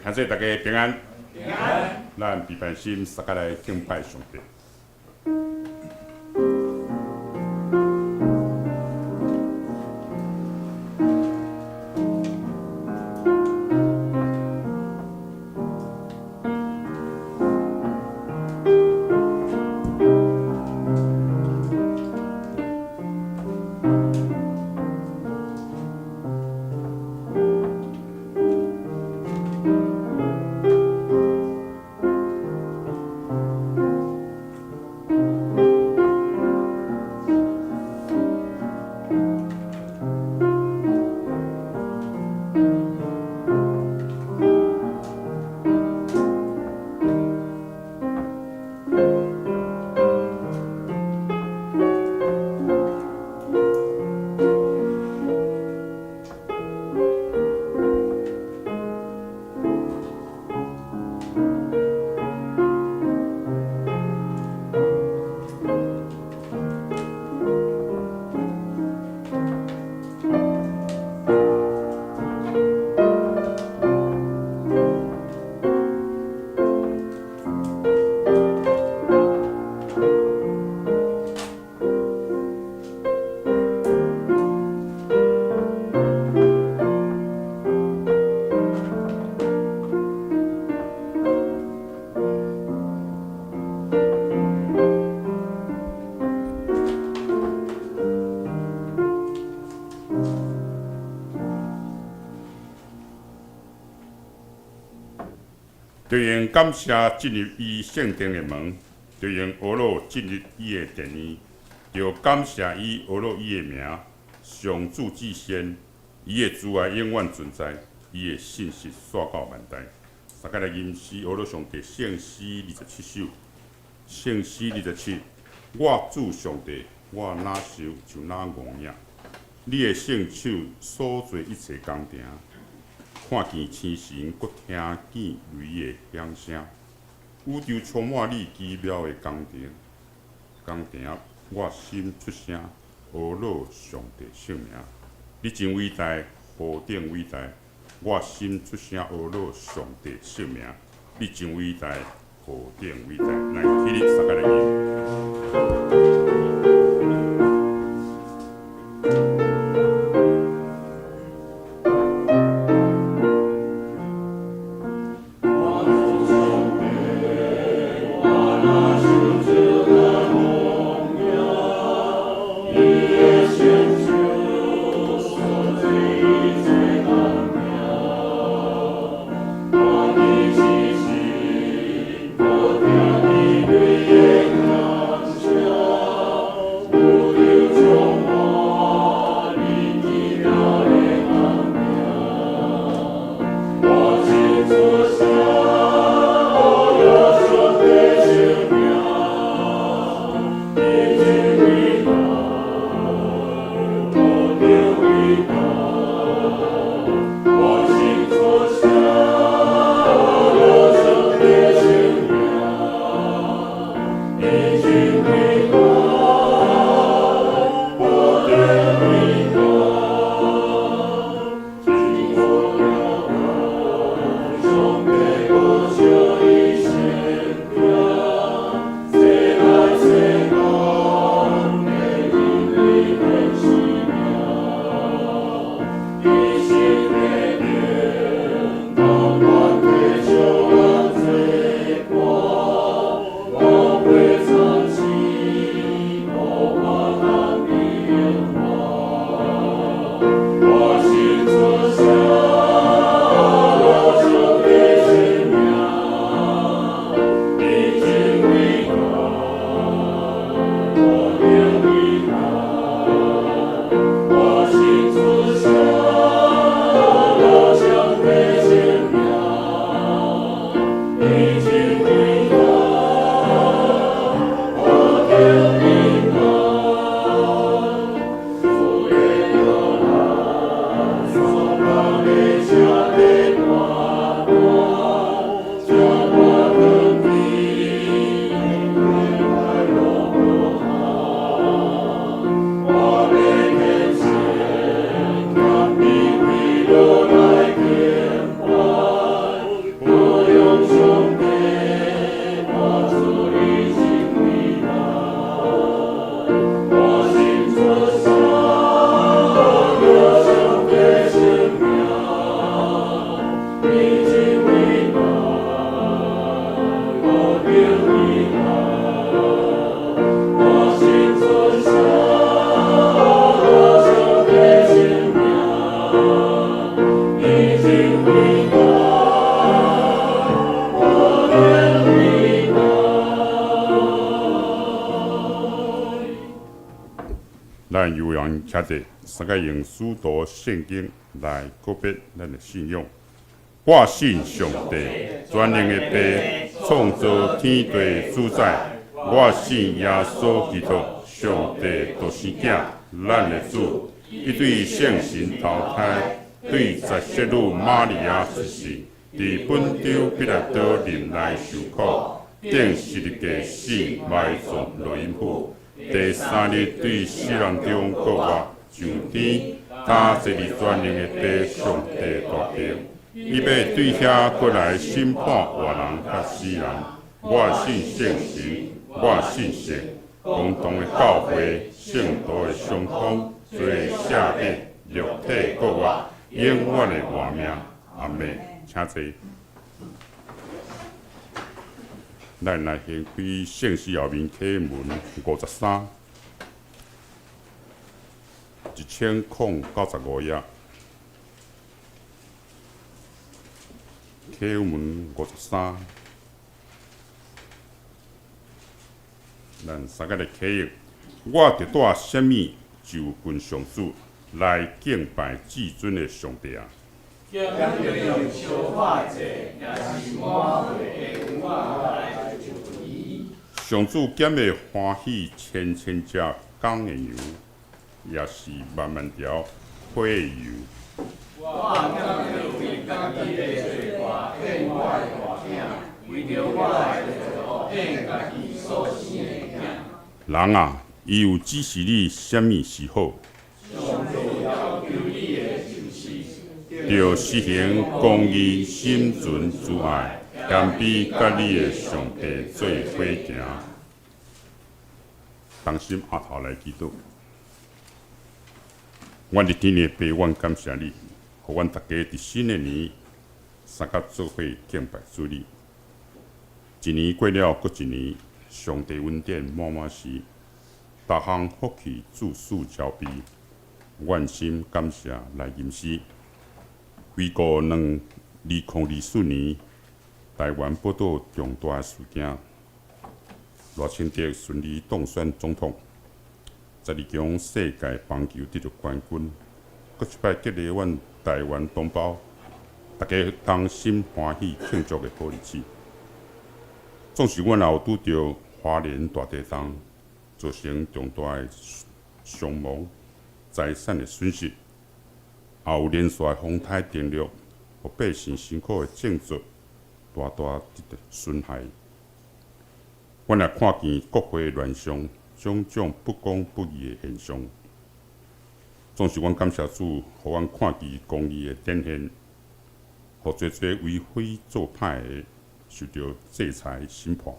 感谢大家平安。平安。咱备办心，大家来敬拜上帝。就用感谢进入伊圣殿的门，就用俄罗进入伊的殿院，就感谢伊俄罗伊的名，上主至先，伊的慈爱永远存在，伊的信实刷到万代。大家来吟诗俄罗上帝圣诗27首，圣诗27，我主上帝，我哪受就哪误影，你的圣手所做一切工程。看见星辰，搁听见雷的响声，宇宙充满你奇妙的工程，我心出声，阿罗上帝圣名，你真伟大，何等伟大！我心出声，阿罗上帝圣名，你真伟大，何等伟大！来，起立，大家来念。咱有缘徛伫三个用许多圣经来告别咱的信仰。我信上帝，全能的父，创造天地主宰。我信耶稣基督，上帝独生囝，咱的主，伊对圣神投胎，对十色女玛利亚出世，伫本州彼拉多任内受苦，顶十字架死，埋葬落阴府。第三日对死人中复活上天，他坐伫全能的父上帝大庭。伊要对遐过来审判活人甲死人。我信圣神，我信神，共同的教会，圣徒的相通，罪赦免，肉体复活，永远的活命。阿门。请坐。咱来先开圣诗后面启文53，1095页。启文53，咱三个来启译。我得带什么就近上主来敬拜至尊的上帝啊！将用烧化者，也是满会的我来就伊。上主拣的欢喜千千只公的羊，也是万万条火的油。我甘愿为家己的罪过献我的大囝，为着我的罪恶献家己所生的囝。人啊，伊有指示你什么是好，上主要求你的着实行公义、心存慈爱，谦卑甲你的上帝做伙行。同心下头来祈祷。阮伫天的父，阮感谢你，互阮大家伫新的年，三甲做伙敬拜主你。一年过了，搁一年，上帝恩典满满时，逐项福气自属交臂，愿心感谢来吟诗。回顾2024年，台湾报道重大事件，赖清德顺利当选总统，12强世界棒球得到冠军，搁一摆激励阮台湾同胞，大家同心欢喜庆祝的好日子。总是阮也有拄着花莲大地震，造成重大的伤亡、财产的损失。也有连续的风台电力，互百姓辛苦的建筑大大得到损害。阮也看见国会乱象，种种不公不义的现象。总是阮感谢主，互阮看见公义的展现，互侪侪为非作歹的受到制裁审判。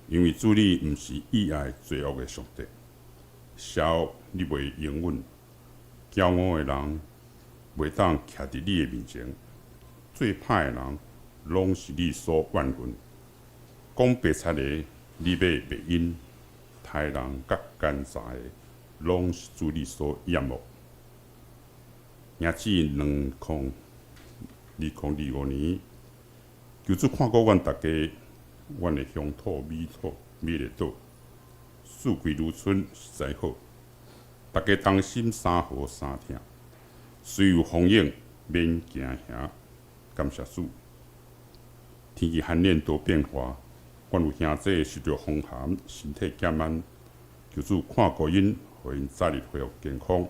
因为主你毋是意爱罪恶的上帝，邪恶你袂容允。骄傲的人袂当徛伫你的面前，做歹的人拢是你所怨恨。讲白贼的，你要白因；杀人甲奸诈的，拢是主你所厌恶。也至2025年，求主看顾阮大家，阮的乡土美丽岛，四季如春，实在好。大家同心三好三听，虽有风影，免惊吓。感谢主，天气寒冷多变化，阮有兄弟受着风寒，身体减慢，求主看顾因，互因早日恢复健康。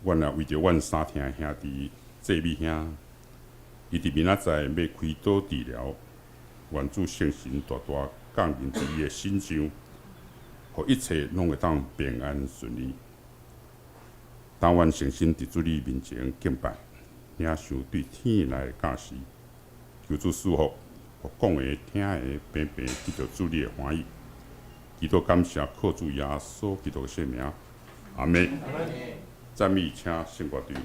阮也为着阮三听兄弟谢美兄，伊伫明仔载要开刀治疗，愿主圣神大大降临伫伊的身上。互一切拢会当平安顺利。当阮诚心伫主你面前敬拜，领受对天来的教示，求主赐福，互讲的、听的、平平得到主你的欢喜。祈祷感谢靠主耶稣基督的圣名，阿门。赞美请圣歌队。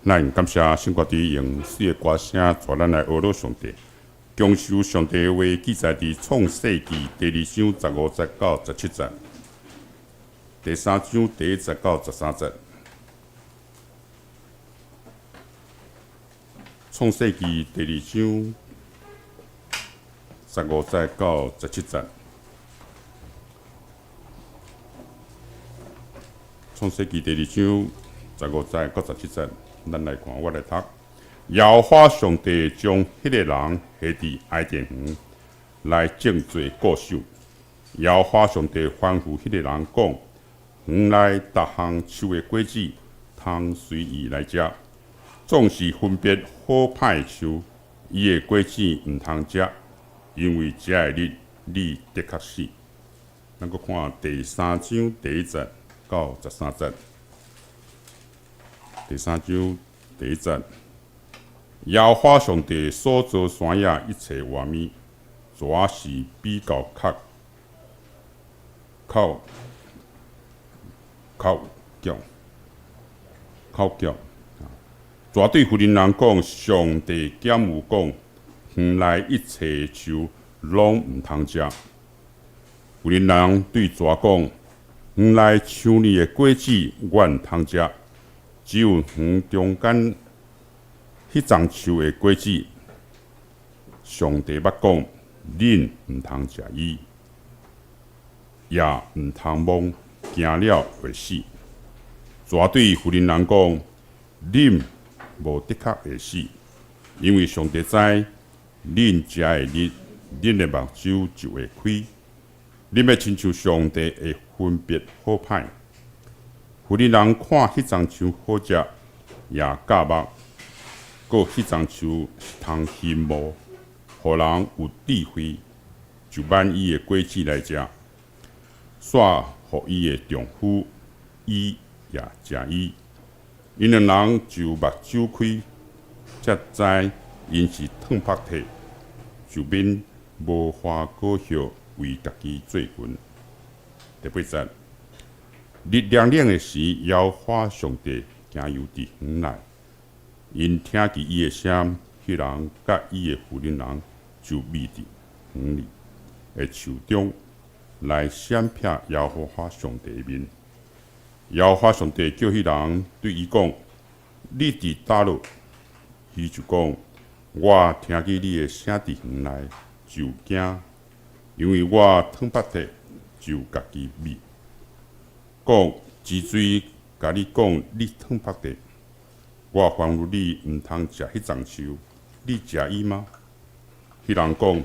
咱感谢圣国弟用诗的歌声带咱来学罗上帝，讲授上帝的话记载伫创世纪第2章15节到17节，第3章第1节到13节。创世纪第2章15节到17节。创世纪第2章15节到17节。咱来看，我来读。耶和华上帝将迄个人下伫埃甸园来种做固守。耶和华上帝吩咐迄个人讲：园内逐项树的果子，通随伊来食，总是分别好歹的树，伊的果子毋通食，因为食的日，你的确死。咱搁看第3章第1节到13节。第3章第1节，耶和华上帝所造山野一切活物，蛇是比较口叫。蛇对妇人人讲，上帝检有讲，园内一切树拢毋通食。妇人人对蛇讲，园内树里的果子我毋通食。只有园中间迄丛树的果子，上帝捌讲，恁毋通食伊，也毋通摸，惊了会死。蛇对妇人人讲，恁无的确会死，因为上帝知，恁食的日，恁的目睭就会开，恁要亲像上帝会分别好歹。妇人人看迄丛树好食，也教目，搁迄丛树是通欣慕，互人有智慧，就挽伊的果子来食，煞互伊的丈夫，伊也食伊。因两人就目睭开，才知因是烫拍体，就免无花果叶为家己做裙。第8节。日亮亮的时，耶和华上帝行游伫园内，因听见伊的声，迄人甲伊的妇人人就密伫园里的树中来闪瞥耶和华上帝的面。耶和华上帝叫迄人对伊讲：“你伫倒落？”伊就讲：“我听见你的声伫园内，就惊，因为我汤巴特就家己密。”讲之水，甲你讲，你汤拍地，我吩咐你毋通食迄丛树，你食伊吗？迄人讲，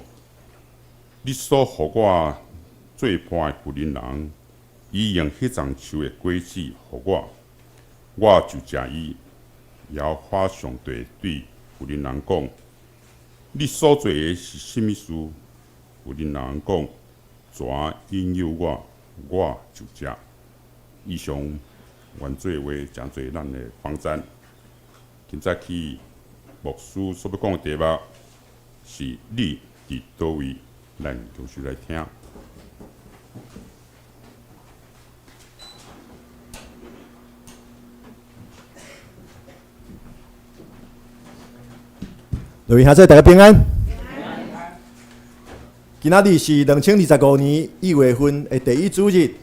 你所互我做伴的妇人人，伊用迄丛树的果子互我，我就食伊。耶和华上帝对妇人人讲，你所做的是甚物事？妇人人讲，蛇引诱我，我就食。以上原做话诚侪咱的访赞。今早起牧师所要讲的题目是你伫倒位，咱继续来听。各位兄弟，大家平安。今仔日是2025年1月份的第1主日。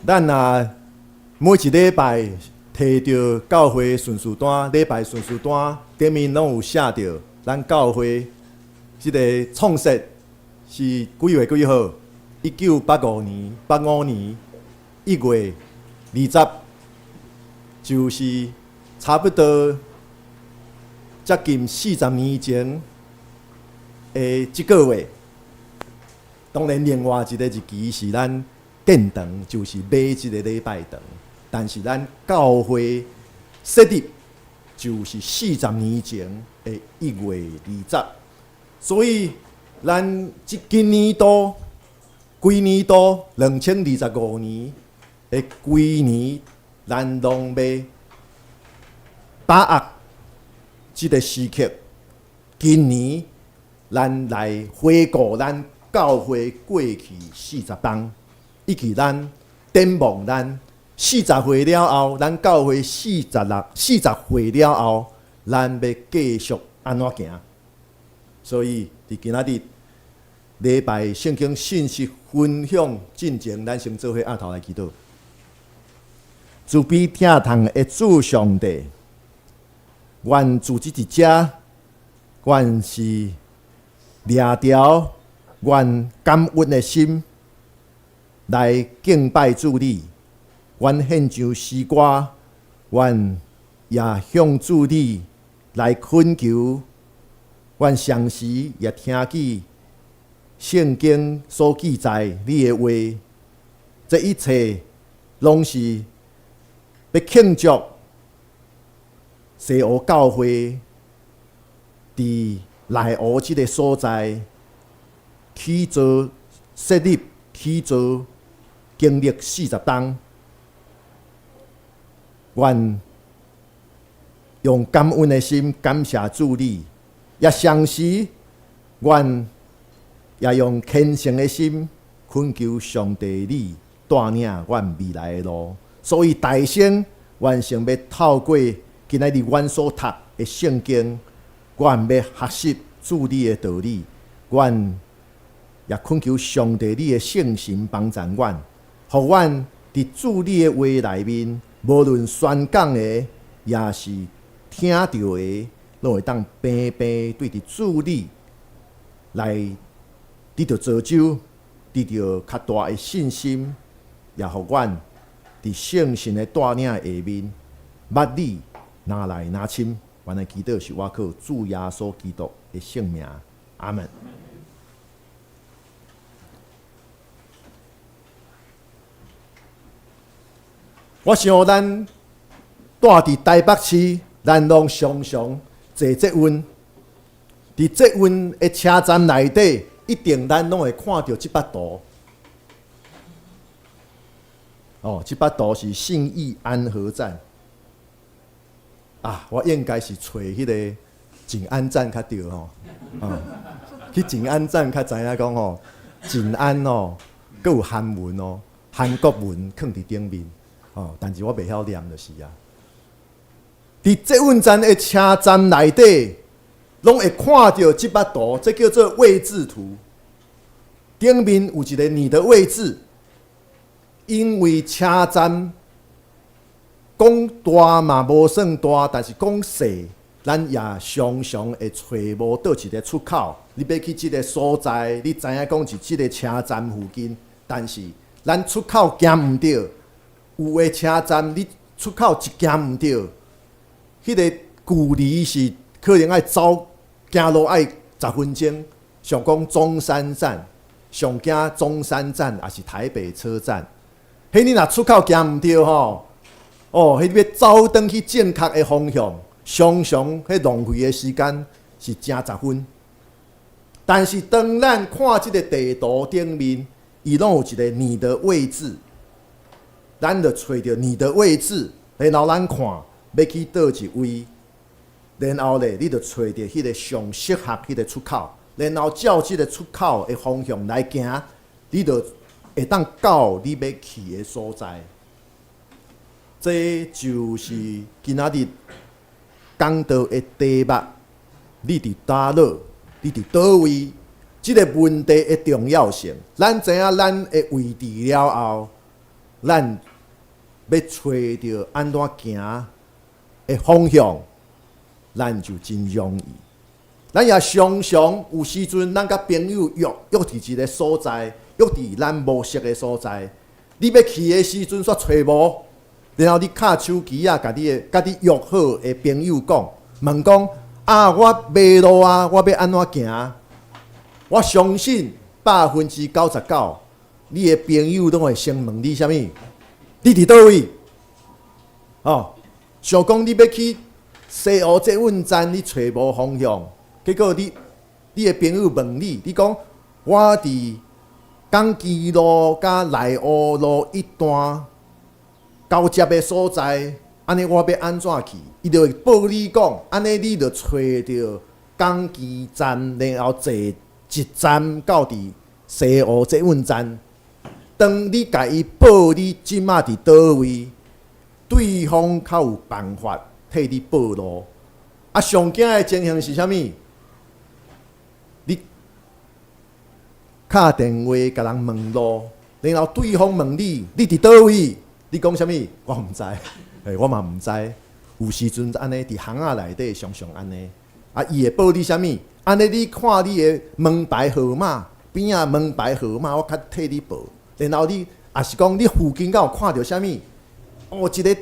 咱每一礼拜摕到教会顺序单、礼拜顺序单顶面拢有写着咱教会即个创设是几月几号？1985年85年1月20，就是差不多接近40年前的即个月。当然，另外一个日期是咱建堂，就是买即个礼拜堂。但是咱教会设立就是40年前的1月20，所以咱今年度、规年度2025年的规年，咱拢要把握即个时刻。今年咱来回顾咱教会过去40冬，以及咱展望咱40岁了后，咱教会40岁了后，咱要继续安怎行？所以伫今仔日礼拜圣经信息分享进前，咱先做伙压头来祈祷。慈悲疼痛的主上帝，愿自己一遮，愿是掠条，愿感恩的心来敬拜主你。愿献上诗歌，愿也向主你来恳求，愿常时也听见圣经所记载你的话，这一切拢是要庆祝西湖教会伫内湖这个所在起造设立、起造经历40冬。愿用感恩的心感谢主你，也常时愿也用虔诚的心恳求上帝你带领阮未来的路。所以大声，愿想要透过今仔日阮所读的圣经，愿要学习主你的道理，愿也恳求上帝你的圣神帮助阮，互阮伫主你的话内面。无论宣讲的，也是听到的，拢会当平平对着主理来得到造就，得到较大的信心，也互阮伫圣神的带领下面，捌你拿来拿亲。原来祈祷是我靠主耶稣基督的圣名，阿门。我想咱住伫台北市，咱拢常常坐捷运。伫捷运的车站内底，一定咱拢会看到这幅图。这幅图是信义安和站。我应该是找迄个静安站较对吼。去静安站较知影讲吼，静安哦，佮有韩文哦，韩国文放伫顶面。但是我袂晓念就是啊。伫捷运站的车站内底，拢会看到这幅图，这叫做位置图。顶面有一个你的位置，因为车站讲大嘛无算大，但是讲细，咱也常常会找无倒一个出口。你要去这个所在，你知影讲是这个车站附近，但是咱出口行唔到。有的车站，你出口一行唔到，迄个距离是可能爱走行路爱10分钟。上讲中山站，上惊中山站也是台北车站。迄你若出口行唔到吼，迄要走转去正确的方向，常常迄浪费的时间是正10分。但是当咱看即个地图顶面，伊拢有一个你的位置。咱就找到你的位置，然后咱看要去倒一位，然后咧，你就找到迄个上适合迄个出口，然后照即个出口的方向来行，你就会当到你要去的所在。这就是今仔日讲到的题目，你伫叨落，你伫倒位，即个问题的重要性。咱知影咱的位置了后，咱要找到安怎行的方向，咱就真容易。咱也常常有时阵，咱甲朋友约伫一个所在，约伫咱无熟的所在。你要去的时阵煞找无，然后你敲手机啊，甲你约好的朋友讲，问讲我迷路啊，我要安怎行？我相信99%，你的朋友拢会先问你啥物？你伫倒位？哦，想讲你要去西湖捷运站，你找无方向，结果你的朋友问你，你讲我伫港基路甲内湖路一段交接的所在，安尼我要安怎去？伊就会报你讲，安尼你就找着港基站，然后坐一站到伫西湖捷运站。当你甲伊报你即马伫倒位，对方较有办法替你报路。啊，上惊的情形是啥物？你敲电话甲人问路，然后对方问你伫倒位，你讲啥物？我毋知，我嘛毋知。有时阵安尼伫巷仔内底常常安尼。啊，伊会报你啥物？安尼你看你的门牌号码，边仔门牌号码，我较替你报。然后你也是讲，你附近敢有看到啥物？哦，一个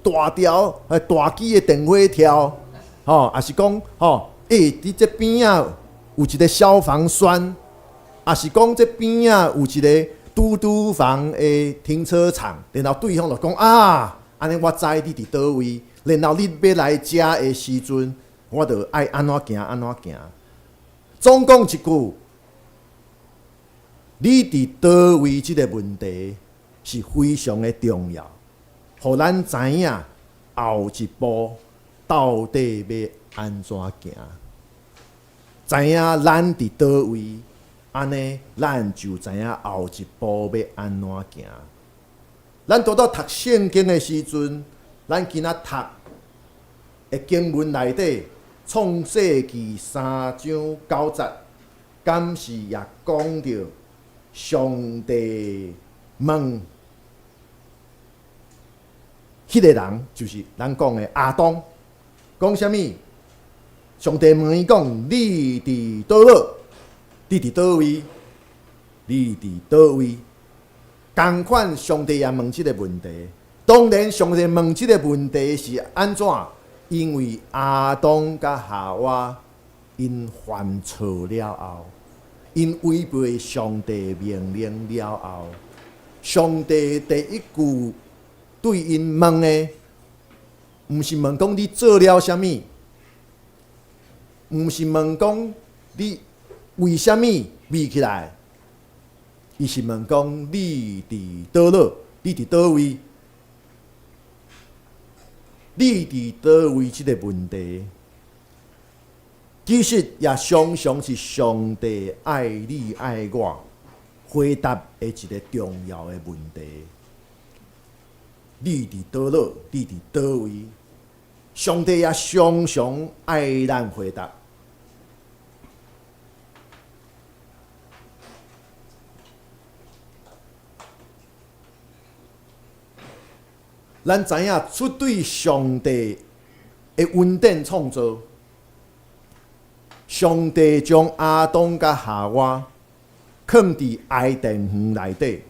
大条、大机的电话条，吼，也是讲，吼，你这边仔有一个消防栓，也是讲这边仔有一个嘟房的停车场。然后对方就讲啊，安尼我知你伫倒位。然后你要来遮的时阵，我就爱安怎行安怎行。总讲一句，你伫倒位即个问题是非常的重要，互咱知影后一步到底要安怎行，知影咱伫倒位，安尼咱就知影后一步要安怎行。咱拄到读圣经的时阵，咱今仔读的经文内底，创世纪3章9节，敢是也讲着上帝问迄个人，就是咱讲的亚当，讲啥物？上帝问伊讲：你伫倒落？你伫倒位？你伫倒位？同款，上帝也问即个问题。当然，上帝问即个问题是安怎？因为亚当甲夏娃因犯错了后，因违背上帝命令了后，上帝第一句对因问的，毋是问讲你做了啥物，毋是问讲你为啥物美起来，伊是问讲你伫倒落，你伫倒位？你伫倒位即个问题，其实也常常是上帝爱你爱我回答的一个重要的问题。你伫倒落？你伫倒位？上帝也常常爱咱回答。咱知影出对上帝的恩典创造，上帝将亚当甲夏娃放伫爱甸园内底，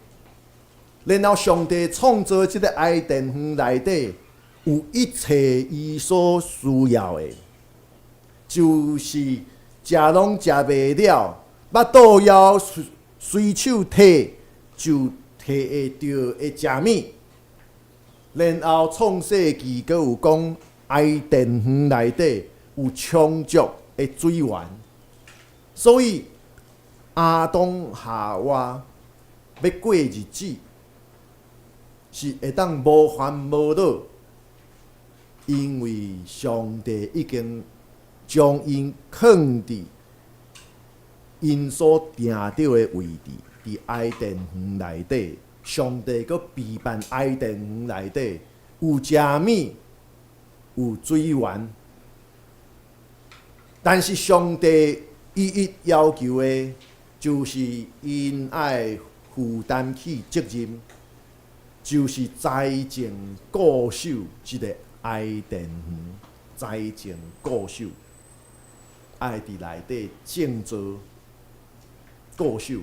然后上帝创造即个爱甸园内底有一切伊所需要的，就是食拢食袂了，巴肚枵随手摕就摕会到的食物。然后创世纪阁有讲，爱甸园内底有充足的水源，所以亚当夏娃要过日子是会当无烦无恼，因为上帝已经将因放伫因所定着的位置，伫爱甸园内底。上帝阁备办爱甸园内底有食物，有水源，但是上帝一要求的，就是因爱负担起责任，就是栽种固守即个爱甸园，栽种固守，爱伫内底建造固守。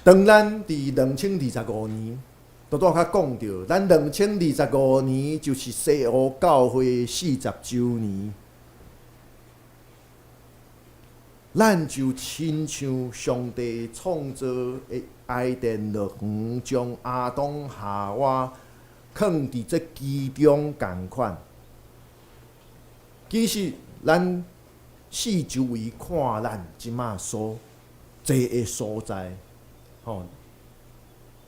当咱伫2025年，拄拄较讲到，咱2025年就是西湖教会40周年。咱就亲像上帝创造的爱殿乐园，将亚当夏娃放伫这其中共款。其实咱四周围看咱即马所坐的所在，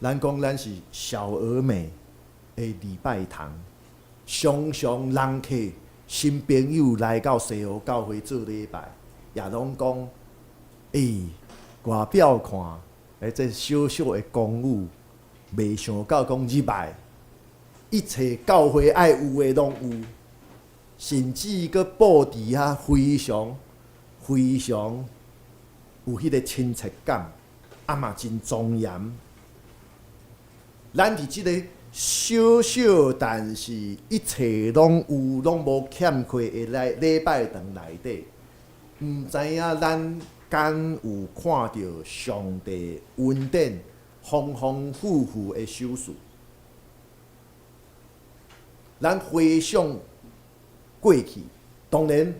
咱讲咱是小而美的礼拜堂，常常人客新朋友来到西湖教会做礼拜。也拢讲，外表看，这小小的公务，袂想到讲入来，一切教会爱有的拢有，甚至佮布置遐非常有迄个亲切感，嘛真庄严。咱伫即个小小但是一切拢有、拢无欠缺的礼拜堂内底。毋知影咱敢有看到上帝恩典丰丰富富的手势？咱回想过去，当然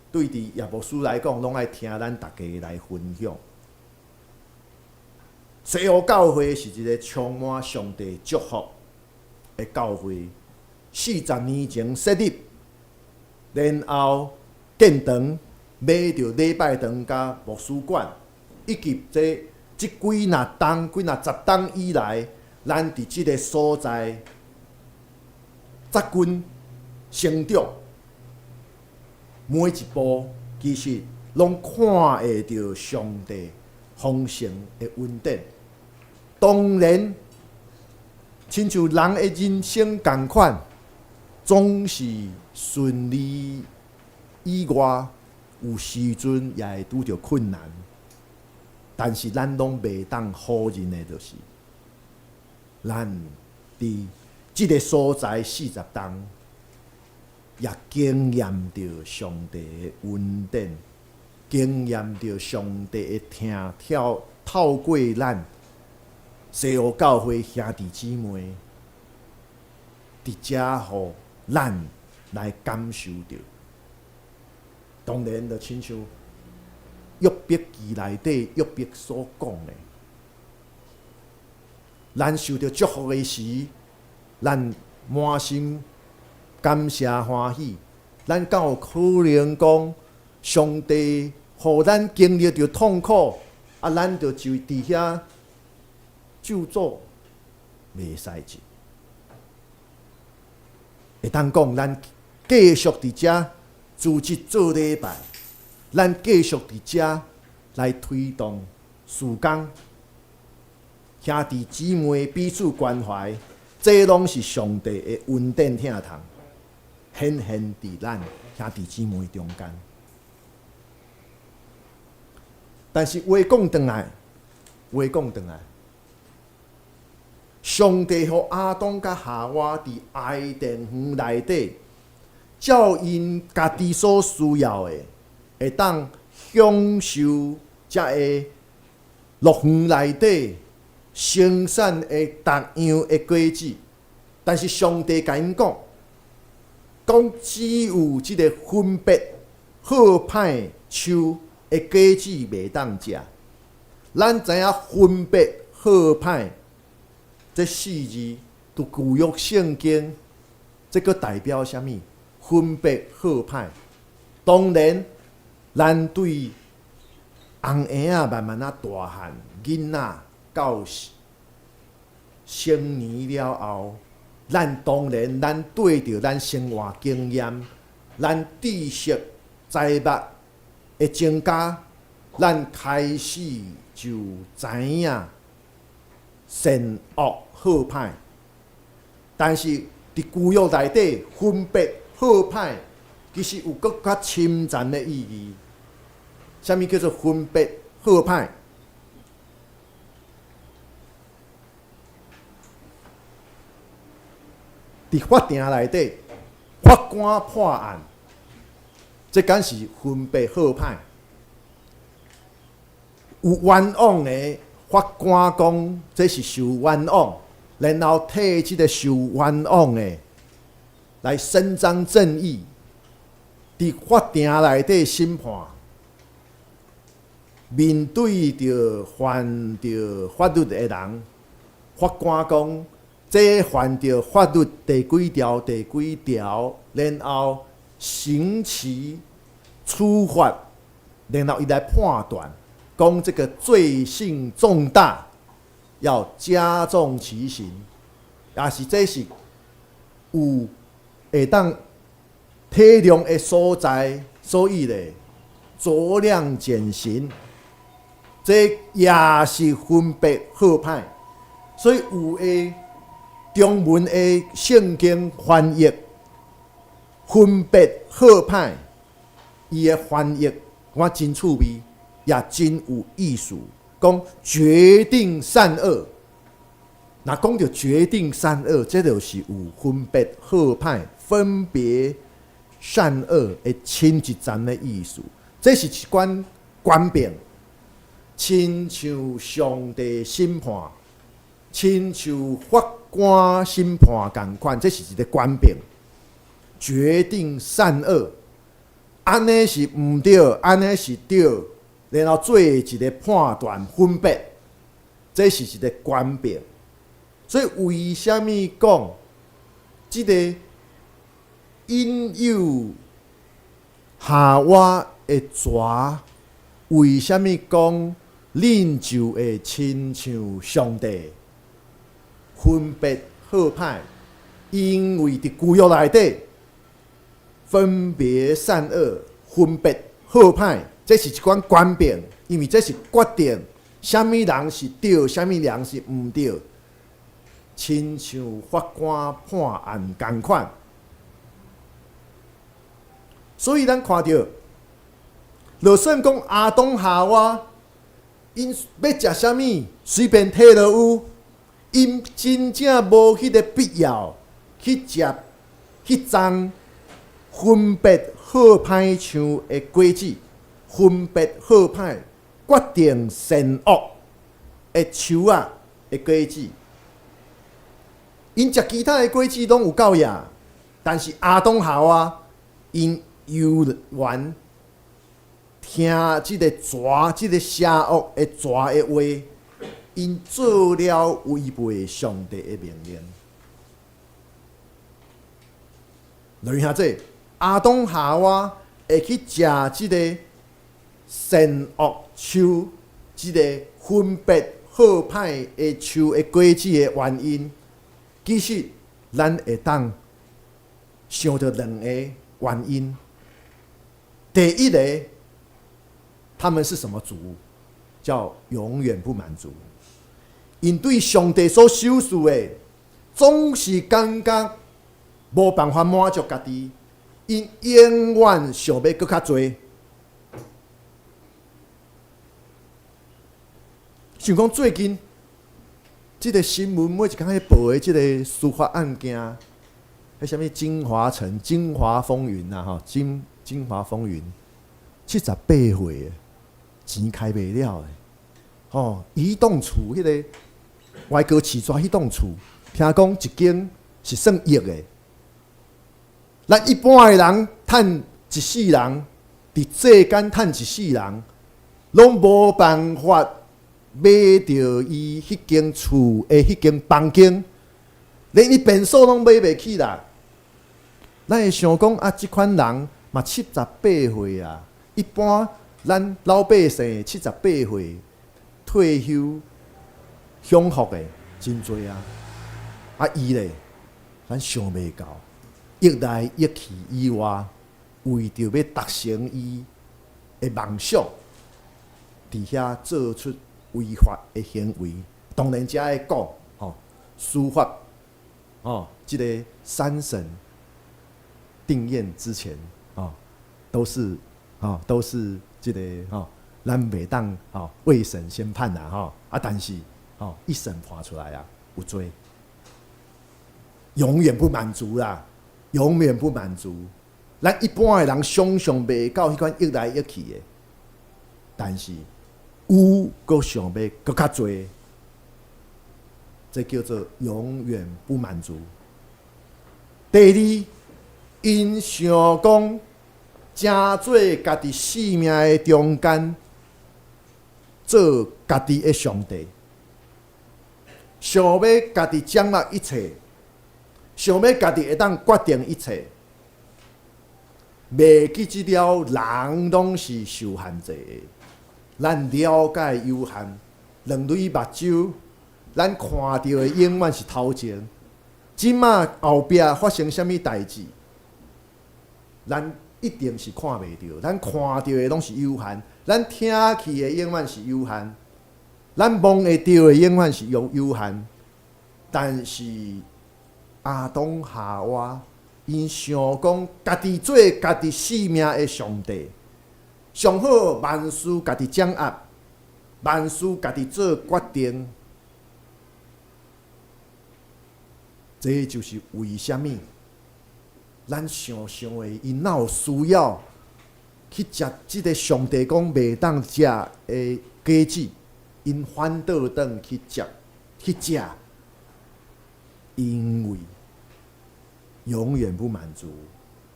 对伫耶牧师来讲，拢爱听咱大家来分享。西湖教会是一个充满上帝祝福的教会，40年前设立，然后建堂。买着礼拜堂甲牧师馆，以及即几若10冬以来，咱伫即个所在扎根成长，每一步其实拢看会到上帝丰盛的恩典。当然，亲像人的人生共款，总是顺利以外。有时阵也会拄着困难，但是咱拢袂当否认的，就是咱伫即个所在40冬，也经验着上帝的恩典，经验着上帝的听透过咱西湖教会兄弟姊妹，伫遮互咱来感受着。当然，就亲像约伯记内底约伯所讲的，咱受到祝福的时，咱满心感谢欢喜。咱敢有可能讲，上帝互咱经历着痛苦，咱就伫遐就做袂使去。会当讲，咱继续伫遮。组织做礼拜，咱继续伫遮来推动事工，兄弟姊妹彼此关怀，这拢是上帝的恩典疼痛，显现伫咱兄弟姊妹中间。但是话讲转来，上帝互亚当甲夏娃伫爱甸园内底。照因家己所需要的，会当享受这个乐园内底生产的各样的果子。但是上帝甲因讲只有即个分别好歹树的果子袂当食。咱知影分别好歹这4字，都旧约圣经，这个代表啥物？分别好歹，当然，咱对红婴仔慢慢大汉，囡仔到成年了后，咱当然咱对着咱生活经验，咱知识财物的增加，咱开始就知影善恶好歹。但是伫旧约内底分别。好歹其实有更较深层的意义。啥物叫做分别好歹？伫法庭内底，法官判案，这敢是分别好歹？有冤枉的法官讲这是受冤枉，然后替即个受冤枉的。来伸张正义，伫法庭内底审判，面对着犯着法律的人，法官讲，这犯着法律第几条、第几条，然后刑期处罚，然后伊来判断，讲这个罪性重大，要加重其刑，也是这是有会当体谅的所在，所以咧酌量减刑。这也是分别好歹，所以有的中文的圣经翻译分别好歹，伊的翻译我真趣味，也真有意思。讲决定善恶，那讲到决定善恶，这就是有分别好歹、分别善恶的亲一站的意思。这是一款官兵。亲像上帝审判，亲像法官审判同款，这是一个官兵决定善恶，安尼是毋对，安尼是对，然后做一个判断分别，这是一个官兵。所以为什么讲这个引诱夏娃的蛇？为什么讲？恁就会亲像上帝，分别好歹，因为伫旧约内底分别善恶、分别好歹，这是一款官兵，因为这是决定什么人是对，什么人是毋对，亲像法官判案同款。所以咱看到，就算讲亚当夏娃。因要食啥物，随便摕就有。因真正无迄个必要去食迄种分别好歹像的果子，分别好歹决定善恶的树啊的果子。因食其他的果子拢有够野，但是亚当夏娃因犹原。听即个蛇，即个邪恶的蛇的话，因做了违背上帝的命令。留意下这亚当夏娃会去食即个善恶树，即个分别好歹的树的果子的原因，其实咱会当想到两个原因。第一个。他们是什么族？叫永远不满足。因对上帝所收赐的，总是感觉无办法满足家己，因永远想要搁较多。想讲最近，即个新闻每一工喺报的即个司法案件，迄什么金华城、金华风云啊，吼，金华风云，78岁。钱开袂了诶，吼！移动厝迄个外国市抓迄栋厝，听讲一间是算亿诶。咱一般诶人趁一世人，伫世间趁一世人，拢无办法买着伊迄间厝诶迄间房间，连伊便所拢买袂起啦。咱会想讲啊，即款人嘛78岁啊，一般。咱老百姓78岁退休享福的真多啊！啊，伊咧，咱想袂到，一来一去以外，为着要达成伊的梦想，伫遐做出违法的行为。当然，才会讲司法这个3审定验之前都是这个咱袂当未审先判啦但是一审判出来啊，有罪，永远不满足啦，永远不满足。咱一般的人想象袂到迄款一来一去的，但是有搁想要搁较多，这叫做永远不满足。第二，因想讲。真做家己生命的中间，做家己的上帝，想要家己掌握一切，想要家己会当决定一切。袂记即了，人拢是受限制的。咱了解有限，两蕊目睭，咱看到的永远是头前。即马后壁发生啥物代志，咱一定是看袂到。咱看到的拢是有限，咱听去的永远是有限，咱摸会到的永远是有限。但是亚当夏娃，因想讲家己做家己生命的上帝，上好万事家己掌握，万事家己做决定。这就是为什么咱常常的因哪有需要去食即个上帝讲袂当食的果子，因反倒转去食，因为永远不满足，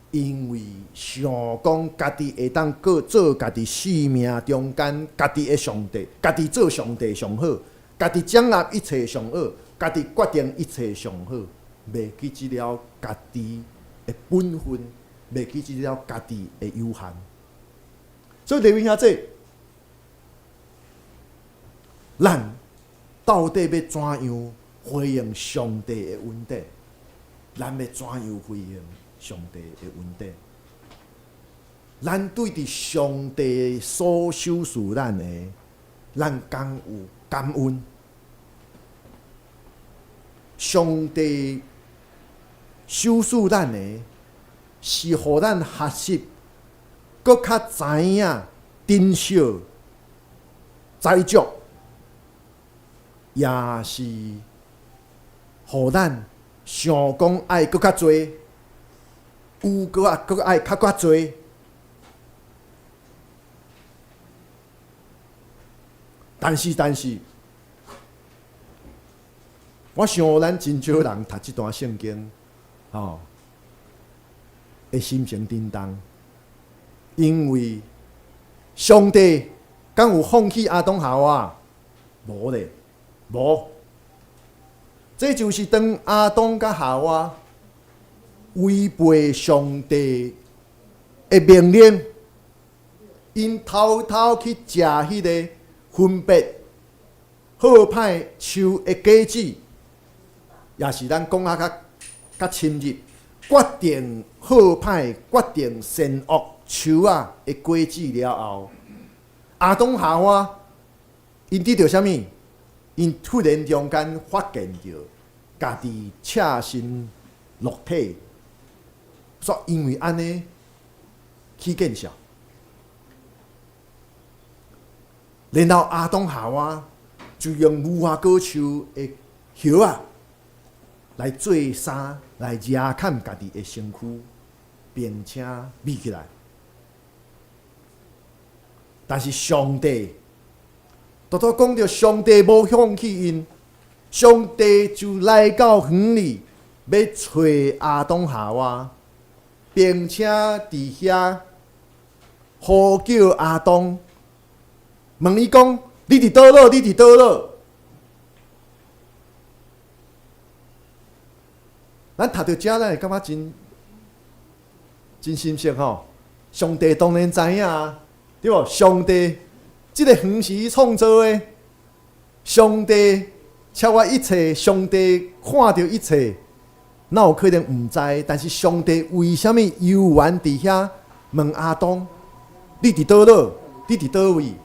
因为想讲家己会当做家己生命中间家己的上帝，家己做上帝上好，家己掌握一切上好，家己决定一切上好。袂记即了家己的本分，袂记即了家己的有限。所以弟兄兄姐，咱到底要怎样回应上帝的恩典？咱要怎样回应上帝的恩典？咱对伫上帝所收赐咱的，咱敢有感恩？上帝收赐咱的，是互咱学习，搁较知影珍惜、栽种，也是互咱想讲爱搁较多，有搁爱较多。但是，我想咱真少人读这段圣经。会心情震动，因为上帝敢有放弃亚当夏娃？无咧，无。这就是当亚当甲夏娃违背上帝的命令，因偷偷去食迄个分别好歹树的果子，也是咱讲较深入，决定好歹，决定善恶树啊的果子了后，亚当夏娃因得到啥物？因突然中间发现到家己赤身裸体，所以因为安尼去见笑，然后亚当夏娃就用无花果树的叶啊来做衫，来遮盖家己的身躯，并且密起来。但是上帝，拄拄讲到上帝无放弃因，上帝就来到园里，要找亚当夏娃，并且伫遐呼叫亚当，问伊讲：你伫倒落？你伫倒落？咱读到遮，咱会感觉真心实吼。上帝当然知影啊，对无？上帝即个园是伊创造的，上帝超越一切，上帝看到一切，哪有可能毋知？但是上帝为什么悠然伫遐问亚当：你伫倒落？你伫倒位？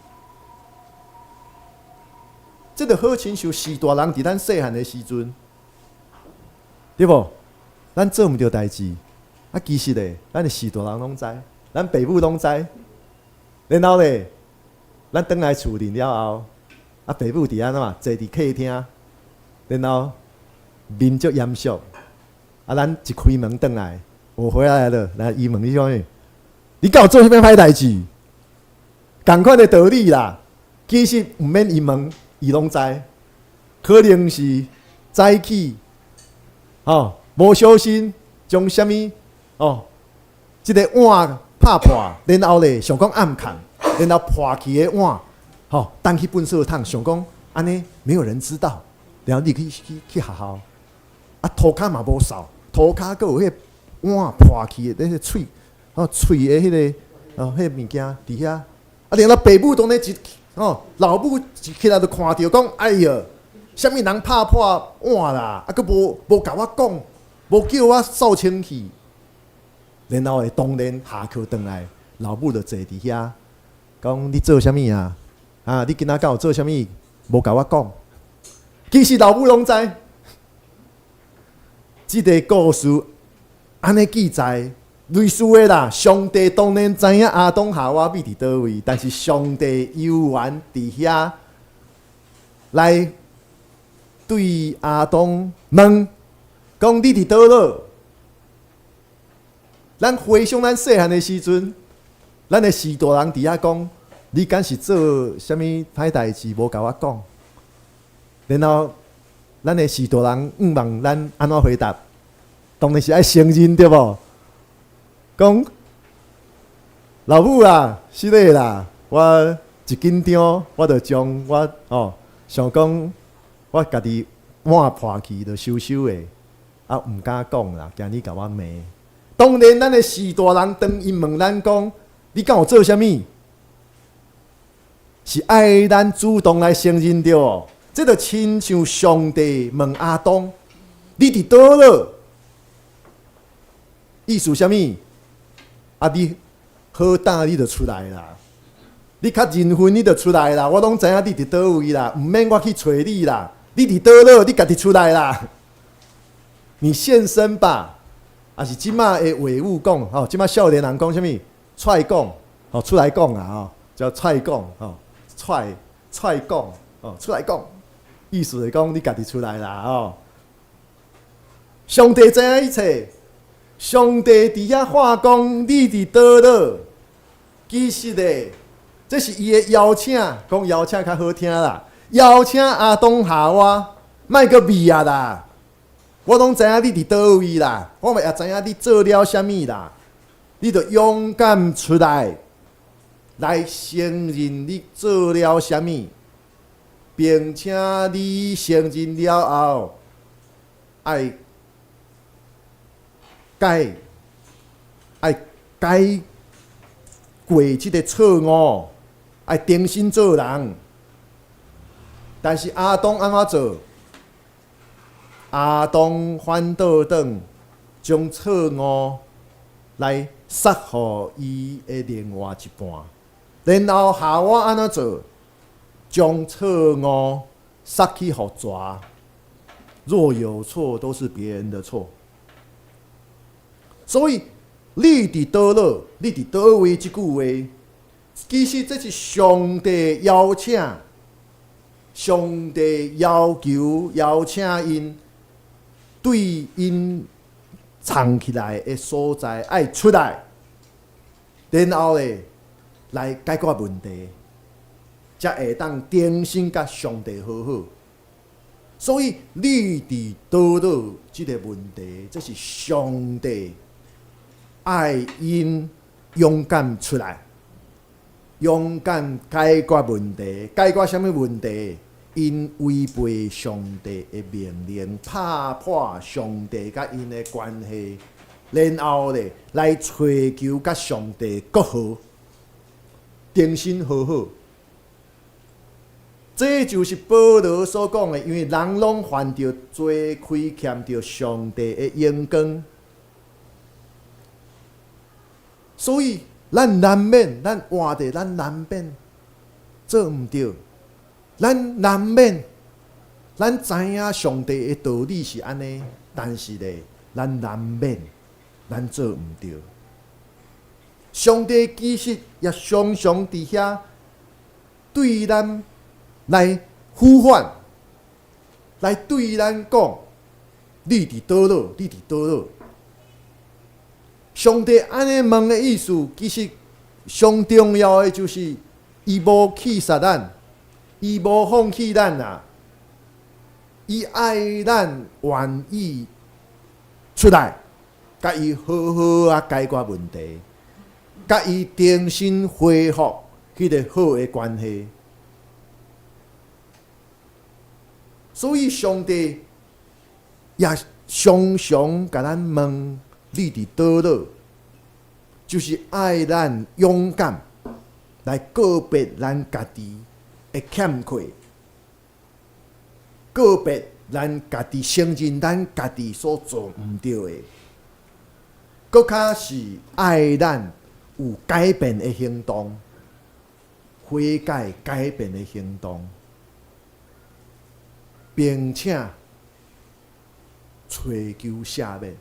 这就好亲像是大人伫咱细汉的时阵，对无？咱做毋着代志，其实咧，咱的是大人拢知，咱爸母拢知。然后咧，咱转来厝里了后，爸母伫安怎坐伫客厅，然后面足严肃，咱一开门转来，我回来了，来伊问你啥物？你敢有做啥物歹代志？共款的道理啦，其实毋免伊问，伊拢知，可能是早起，无小心将啥物即个碗拍破，然后咧想讲暗藏，然后破去的碗，当去粪扫桶，想讲安尼没有人知道，然后你去学校，涂骹嘛无扫，涂骹佫有迄碗破去的，迄个喙，喙的迄个迄个物件伫遐，然后爸母当咧老母一起来就看到讲，哎呀，啥物人拍破碗啦，佫无甲我讲，无叫我扫清气，然后当然下课回来，老母就坐伫遐，讲你做啥物啊？你今仔敢有做啥物？无甲我讲。其实老母拢知，即个故事安尼记载，类似的啦。上帝当然知影亚当夏娃秘伫倒位，但是上帝犹原伫遐来对亚当问，讲你伫倒落？咱回想咱细汉的时阵，咱的士大人伫遐讲，你敢是做啥物歹代志，无甲我讲？然后，咱的士大人问咱安怎回答？当然是爱承认对无？讲老母啦，是的啦，我一紧张，我就将我想讲我家己碗破去，就收收的，毋敢讲啦，惊你甲我骂。当然，咱的士大人当因问咱讲，你敢有做啥物？是爱咱主动来承认着哦。这就亲像上帝问亚当：“你伫倒落？”意思啥物？你好胆你就出来啦！你较认份你就出来啦！我拢知影你伫倒位啦，毋免我去找你啦！你伫倒落，你家己出来啦！你现身吧！啊是即马的话语讲，即马少年人讲啥物？踹讲，出来讲啊，叫踹讲，踹讲，出来讲。意思是讲，你家己出来啦，上帝知影一切，上帝伫遐话讲，你伫倒落。其实咧，这是伊的邀请，讲邀请较好听啦。邀请亚当夏娃，莫阁味啊啦！我拢知影你伫倒位啦，我嘛也知影你做了啥物啦。你着勇敢出来，来承认你做了啥物。并且你承认了后，爱改过即个错误，爱重新做人。但是亚当安怎做？亚当反倒转，将错误来撒互伊的另外一半，然后夏娃安怎做？将错误撒去互蛇，若有错都是别人的错。所以你伫倒落，你伫倒位这句话，其实这是上帝邀请，上帝要求邀请因对因藏起来的所在爱出来，然后咧来解决问题。才会当重新甲上帝和好，所以你伫倒落即个问题，这是上帝爱因勇敢出来，勇敢解决问题。解决什么问题？因违背上帝的命令，拍破上帝甲因的关系，然后咧来追求甲上帝和好，重新和好。这就是保罗所讲的，因为人拢犯着罪，亏欠着上帝的荣光，所以咱难免，咱活着，咱难免做毋对，咱难免，咱知影上帝的道理是安尼，但是咧，咱难免，咱做毋对。上帝其实也常常伫遐对咱来呼唤，来对咱讲：你伫倒落，你伫倒落。上帝安尼问的意思，其实上重要的就是，伊无弃杀咱，伊无放弃咱啊，伊爱咱愿意出来，甲伊好好啊解决问题，甲伊重新恢复迄个好的关系。所以上帝也常常甲咱问：你伫倒落？就是爱咱勇敢来告别咱家己的欠缺，告别咱家己承认咱家己所做毋对的，搁较是爱咱有改变的行动，悔改改变的行动，并且追求赦免。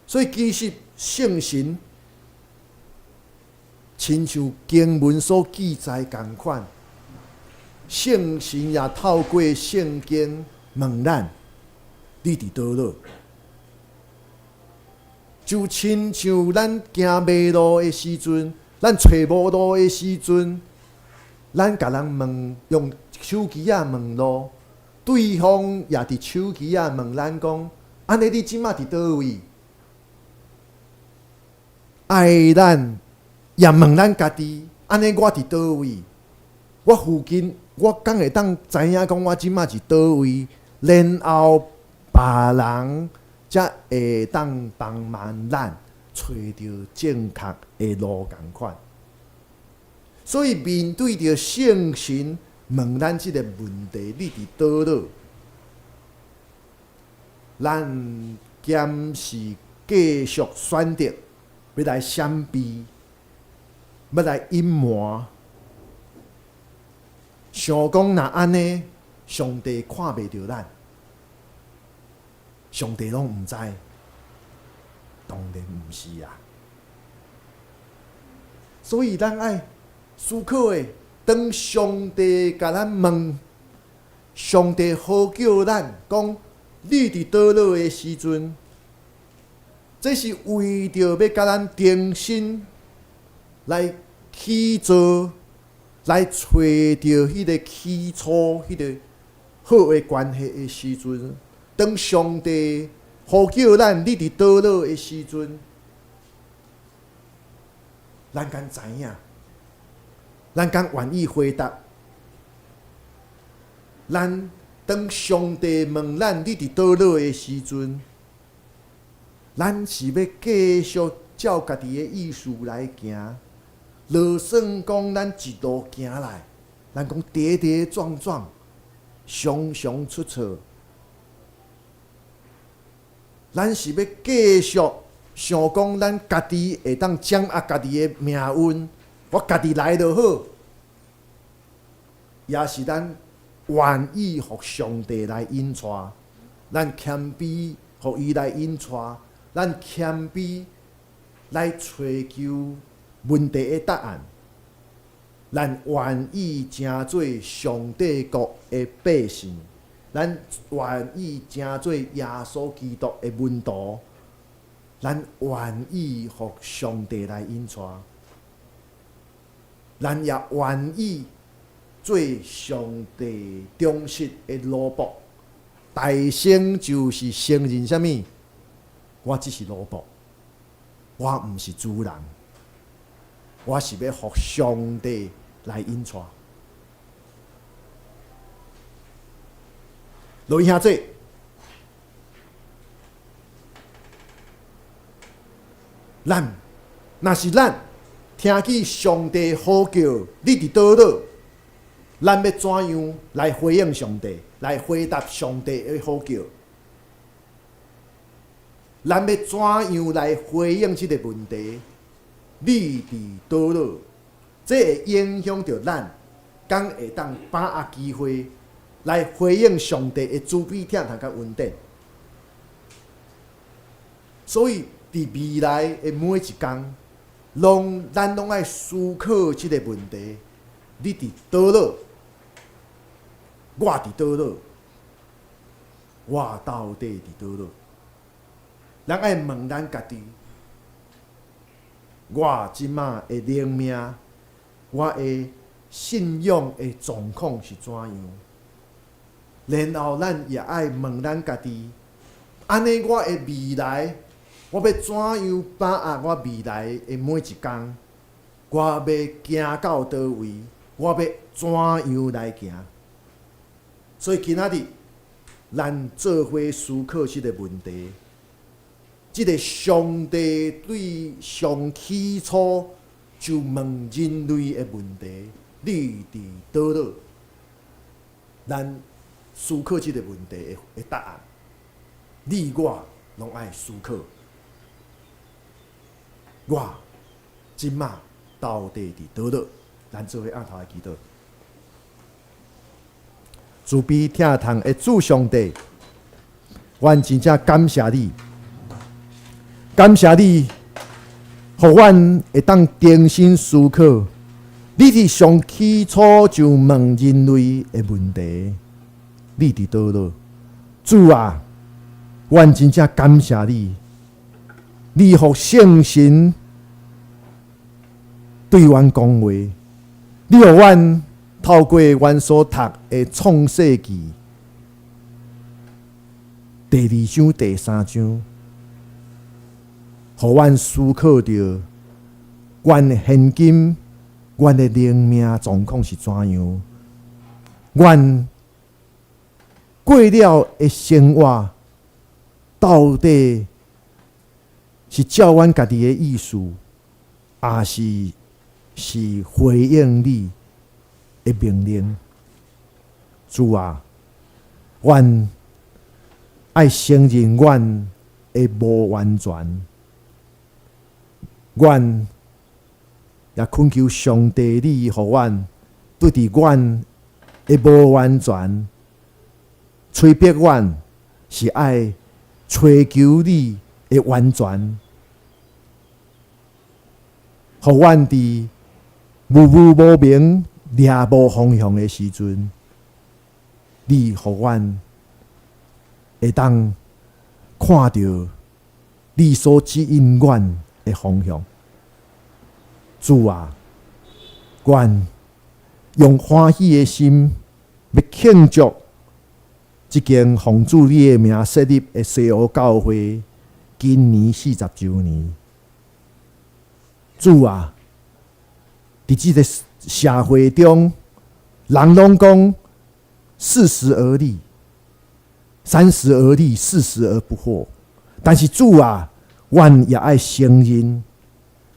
所以其实圣神亲像经文所记载同款，圣神也透过圣经问咱：你伫倒落？就亲像咱行迷路的时阵，咱找无路的时阵，咱甲人问，用手机仔问路，对方也伫手机仔问咱讲：安尼你即马伫倒位？爱咱也问咱家己，安尼我伫倒位？我附近我敢会当知影讲我即马是倒位？然后别人才会当帮忙咱找到正确的路同款。所以面对着圣神问咱即个问题，你伫倒落？咱兼是继续选择要来闪避，要来隐瞒，想讲若安尼，上帝看袂着咱，上帝拢毋知，当然毋是啊。所以咱爱思考的，当上帝甲咱问，上帝呼叫咱讲你伫倒落的时阵，这是为着要甲咱重新来起造，来找到迄个起初、迄个好的关系的时阵，当上帝呼叫咱你伫倒落的时阵，咱敢知影？咱敢愿意回答？咱当上帝问咱你伫倒落的时阵，咱是要继续照家己的意思来行，就算讲咱一路行来，咱讲跌跌撞撞，常常出错，咱是要继续想讲咱家己会当掌握家己的命运，我家己来就好，也是咱愿意互上帝来引带，咱谦卑互伊来引带，咱谦卑来追求问题的答案，咱愿意成做上帝国的百姓，咱愿意成做耶稣基督的门徒，咱愿意互上帝来引带，咱也愿意做上帝忠实的奴仆。大声就是承认什么？我只是奴仆，我毋是主人，我是要互上帝来引带。落去兄弟，咱若是咱听见上帝呼叫，你伫倒落？咱要怎样来回应上帝，来回答上帝的呼叫？咱要怎样来回应这个问题？你伫倒落？这会影响到咱，敢会当把握机会来回应上帝的主笔听同甲恩典。所以，伫未来的每一天，咱拢爱思考这个问题：你伫倒落？我伫倒落？我到底伫倒落？咱爱问咱家己：我即马的灵命，我的信仰的状况是怎样？然后咱也爱问咱家己：安尼我的未来，我要怎样把握我未来的每一天？我要行到倒位？我要怎样来行？所以今仔日，咱做伙思考即个问题。即个上帝对上起初就问人类的问题，你伫倒落？咱思考即个问题的答案，你我拢爱思考。我即马到底伫倒落？咱做伙按头来祈祷。慈悲疼痛的主上帝，阮真正感谢你，感谢你，互阮会当重新思考。你伫上起初就问人类的问题，你伫倒落？主啊，阮真正感谢你，你互圣神对阮讲话，你互阮透过阮所读的创世纪第2章、第3章，互阮思考着阮现今阮的灵命状况是怎样，阮过了的生活到底是照阮家己的意思，还是回应你的命令？主啊，阮爱承认阮的无完全，阮也恳求上帝你，互阮对伫阮的无完全，催逼阮是爱追求你的完全，互阮伫无明、掠无方向的时阵，你互阮会当看到你所指引阮的方向。主啊，阮用欢喜的心要庆祝即间奉主你的名设立的西湖教会今年40周年。主啊，伫即个社会中，人拢讲40而立，30而立，40而不惑。但是主啊，阮也爱承认，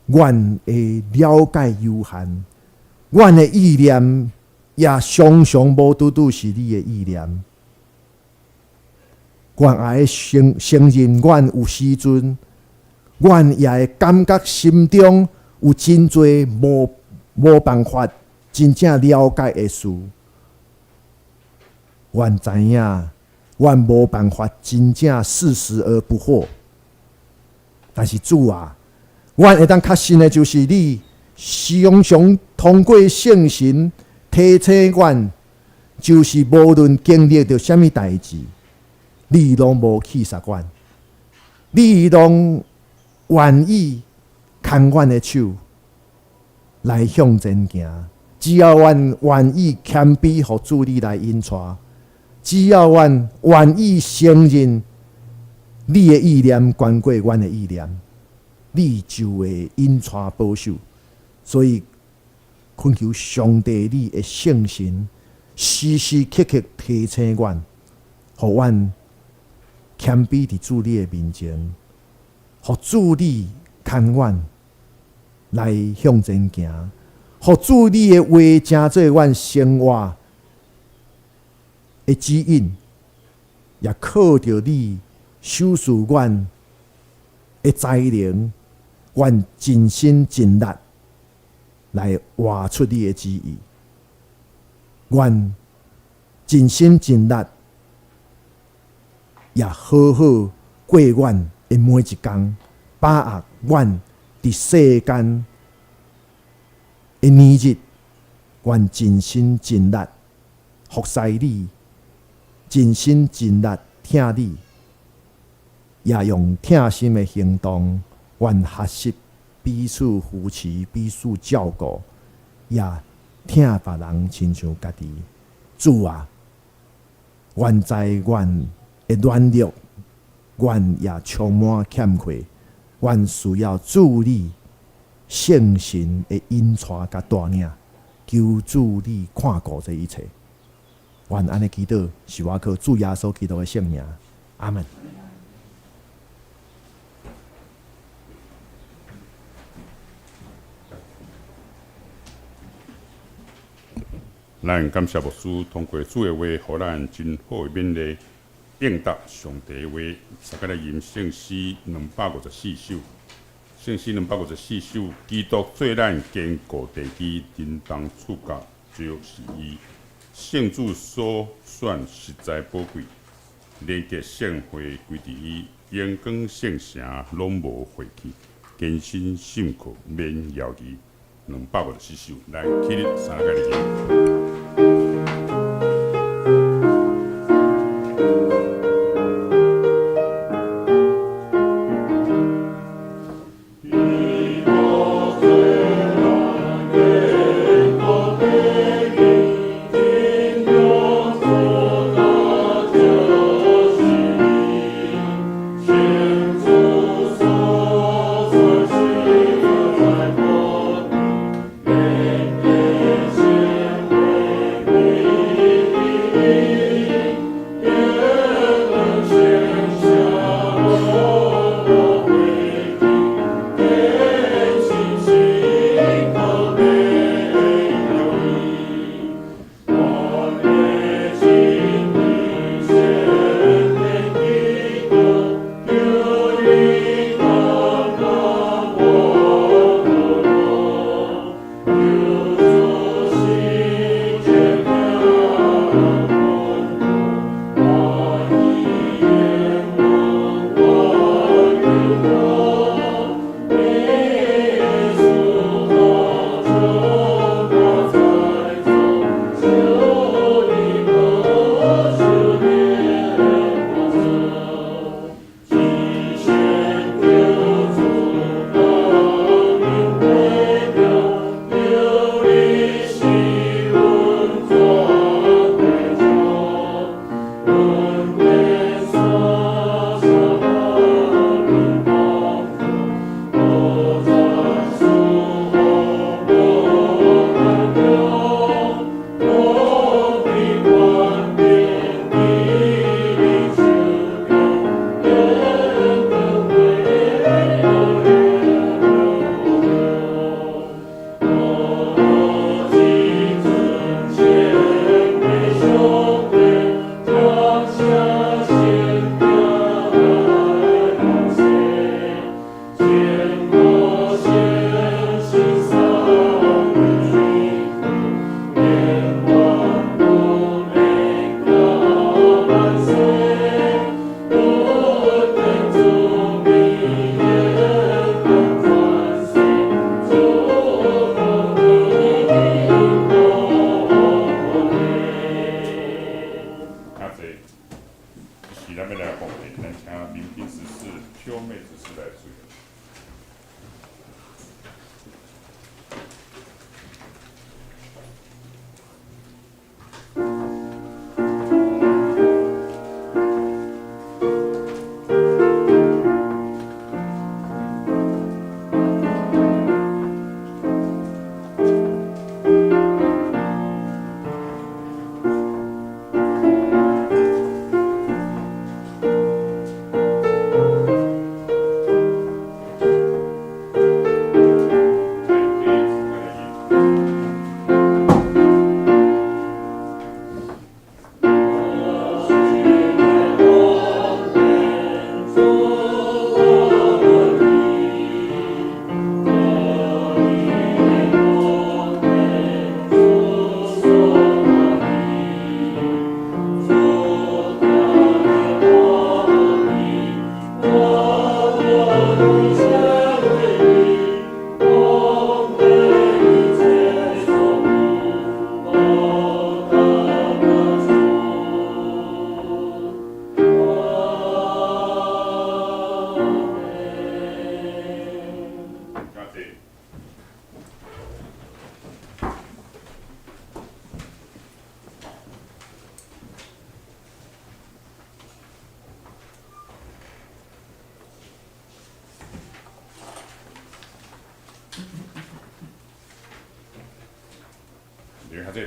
阮的了解有限，阮的意念也常常无拄拄是你的意念。阮也爱承认，阮有时阵，阮也会感觉心中有真侪无办法真正了解的事。阮知影，阮无办法真正40而不惑。但是主啊，阮会当确信的就是你常常通过圣神提醒阮，就是无论经历着什么代志，你拢无弃杀阮，你拢愿意牵阮的手来向前行。只要阮愿意谦卑，互主你来引带；只要阮愿意承认你的意念高过阮的意念，你就会引带保守。所以恳求上帝你的圣神时时刻刻提醒阮，互阮谦卑伫主你的面前，互主你牵阮来向前行，互主你的话成做阮生活的指引，也靠着你修饰阮的才能，阮尽心尽力来活出你的旨意。阮尽心尽力，也好好过阮的每一天，把握阮伫世间的年日，阮尽心尽力服侍你，尽心尽力听你，也用疼心的行动，阮学习彼此扶持，彼此照顾，也疼别人亲像家己。主啊，阮知阮的软弱，阮也充满欠缺，阮需要主你圣神的引带甲带领，求主你看顾这一切。愿安尼祈祷，是我靠主耶稣基督的圣名，阿门。咱感谢牧师通过主的话，互咱真好的勉励，应答上帝的话。三个来吟圣诗254首，圣诗254首，基督做咱坚固地基，人当触觉就是伊。圣主所选实在宝贵，连结圣会归伫伊，阳光圣城拢无废弃，坚信信靠免犹豫。254首，来起立，三个来吟。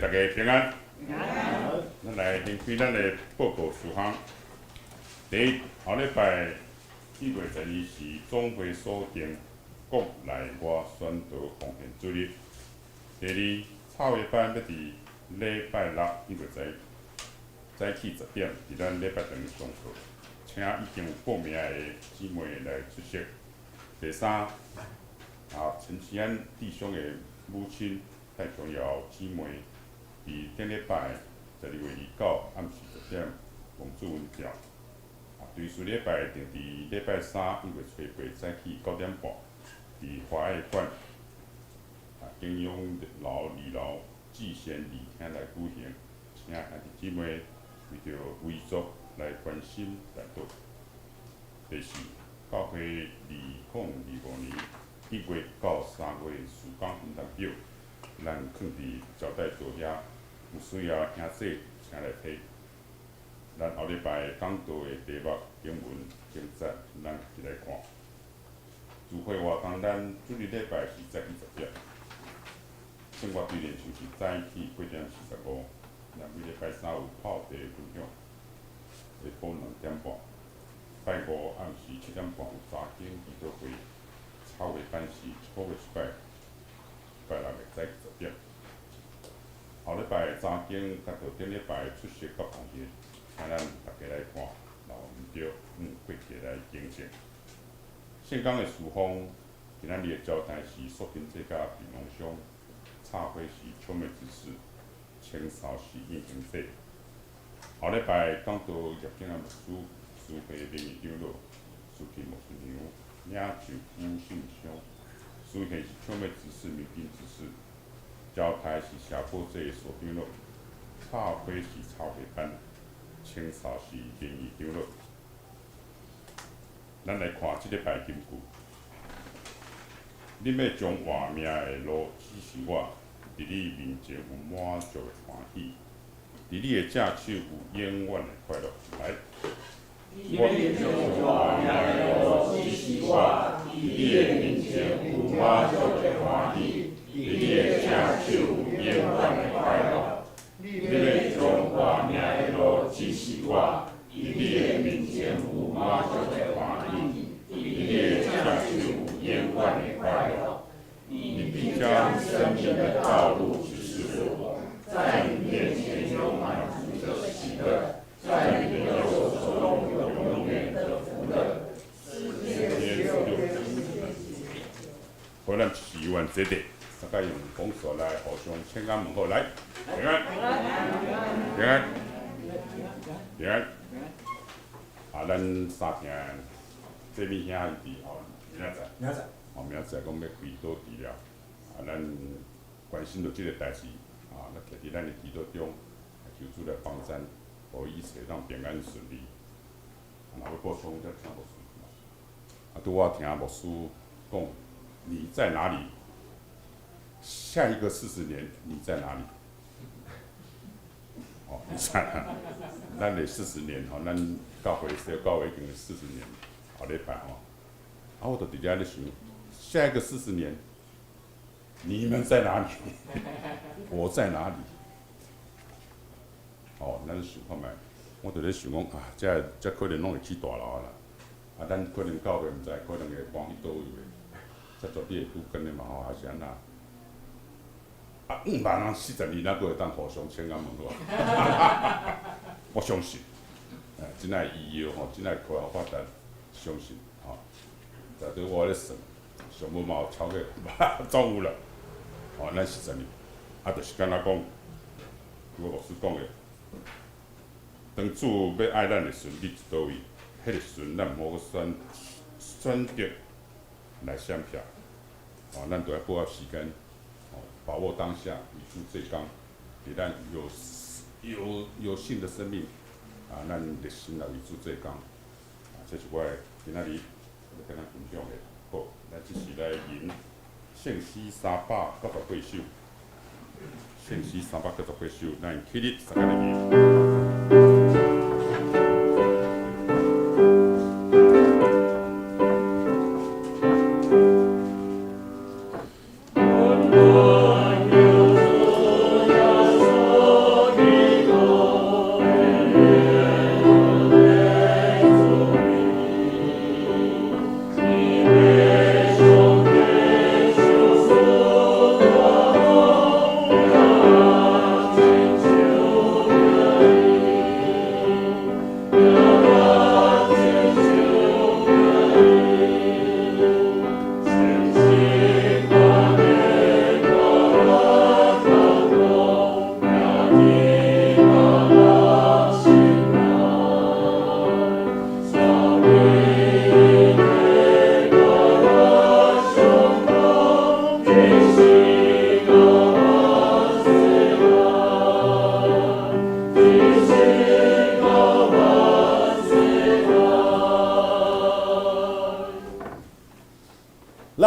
大家平安。咱来行开咱的报告事项。第一，后礼拜1月12是总会所定国内外宣导奉献主日。第二，草月班要伫礼拜六1月10早起10点，伫咱礼拜堂上课，请已经有报名的姊妹来出席。第三，陈其安弟兄的母亲戴琼瑶姊妹，伫顶礼拜12月29暗时10点王子文庙。对序礼拜定伫礼拜31月18早起9点半，伫华爱馆景永楼2楼祭贤礼厅来举行，请兄弟姊妹为着维族来关心祷祷。第四，教会2025年1月到3月4天运动表，咱放伫招待座遐，有需要兄弟请来睇。咱后礼拜讲道的题目、经文、经节，咱一起来看。聚会活动，咱主日礼拜是早起10点，生活对练就是早起8点45，咱每礼拜3有泡茶分享，下晡2点半。拜五暗时7点半有查经祈祷会，草月班是1个月1摆，拜六的早起10点。后礼拜查经，甲着顶礼拜出席各奉献，请咱大家来看，然后毋着过节来见证。圣港的事奉，今仔日的招待是塑金这家平农乡，插花是秋梅之士，清扫是印行者。后礼拜讲到叶景安牧师。慈惠名义长老，司去牧师娘，领袖夫信箱，司会是秋梅执事、民兵执事，招待是社保界所长老，插花是草会班，清扫是名义长老。咱来看即礼拜金句，你要将活命的路指示我，伫你面前有满足的欢喜，伫你的正手有永远的快乐。来。你要将活命的路指示我，伫你的面前有满足的欢喜，伫你的正手有永远的快乐。你要将活命的路指示我，伫你的面前有满足的欢喜，伫你的正手有永远的快乐。你必将生命的道路指示我，在你面前有满足的喜乐，在你的右手中有永远的福乐。好，咱祈愿这地，大家用讲述来互相请安问候，来，平安，平安，平安。咱三兄这边兄弟吼，明仔载，明仔载讲要开刀治疗，咱关心到即个代志，咱摕伫咱的祈祷中，求主来帮咱，互伊一切让平安顺利。若要补充，再请牧师。拄我听牧师讲，你在哪里？下一个40年你在哪里？哦，你在哪？咱的40年吼，咱教会小教会已经40年，后礼拜吼，我就伫遮咧想，下一个40年，你们在哪里？我在哪里？哦，咱想看觅，我就咧想讲这可能拢会起大楼啦。咱可能教会毋知，可能会搬去倒位诶，这绝对会拄紧诶嘛吼，还是安那？5万人42年，咱阁会当互相请安问候。我相信，真爱医药吼，真爱科学发展，相信吼。在对我咧算，上尾嘛有超过总有啦。吼，咱40年，就是敢若讲，我牧师讲诶，当主要爱咱诶时，你伫倒位？迄个时阵，咱毋好选择来闪避，咱就要把握时间，把握当下，与主做工，伫咱有幸的生命，咱热心来为主做工，这是我今仔日要跟咱分享的。好，咱即时来吟圣诗398首，圣诗398首，咱起立3个来吟。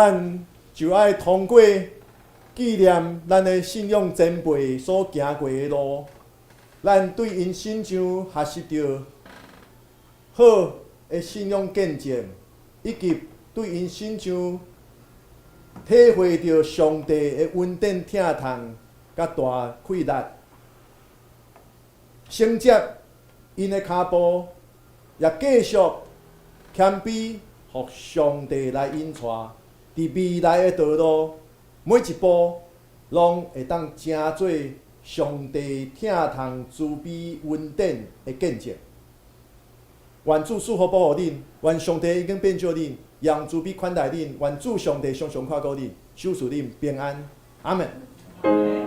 咱就爱通过纪念咱的信仰前辈所行过的路，咱对因身上学习到好的信仰见证，以及对因身上体会到上帝的稳定疼痛甲大气力，承接因的脚步，也继续谦卑，互上帝来引带，伫未来的道路，每一步拢会当成做上帝疼痛、慈悲、稳定的见证。愿主赐福保护恁，愿上帝已经变救恁，让慈悲款待恁，愿主上帝常常看顾恁，守护恁平安。阿门。